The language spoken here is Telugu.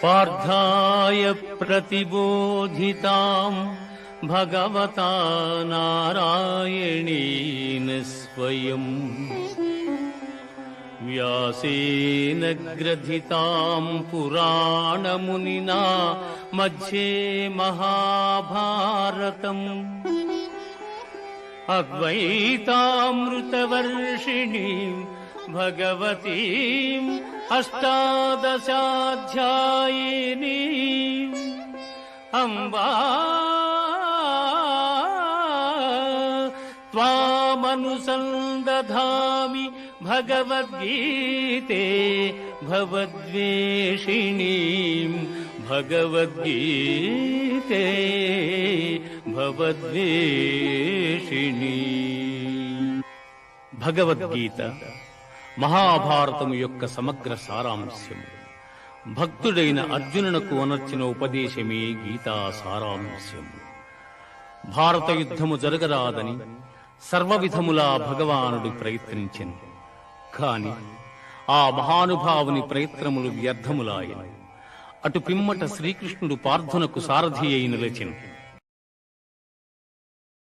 పార్థాయ ప్రతిబోధితాం భగవతా నారాయణేన స్వయం వ్యాసేన గ్రథితాం పురాణమునినా మధ్యే మహాభారతం అద్వైతామృతవర్షిణీం భగవతీం అష్టాదశాధ్యాయినీం అంబా త్వామనుసందధామి భగవద్గీతే భవద్వేషిణీం భగవద్గీతే భవద్వేషిణీం. భగవద్గీత మహాభారతము యొక్క సమగ్ర సారాంశము. భక్తుడైన అర్జునునకు అనర్చిన ఉపదేశమే గీతా సారాంశము. భారత యుద్ధము జరగరాదని సర్వవిధములా భగవానుడు ప్రయత్నించెను. కాని ఆ మహానుభావుని ప్రయత్నములు వ్యర్థములాయను. అటు పిమ్మట శ్రీకృష్ణుడు పార్థునకు సారథి అయి నిలిచెను.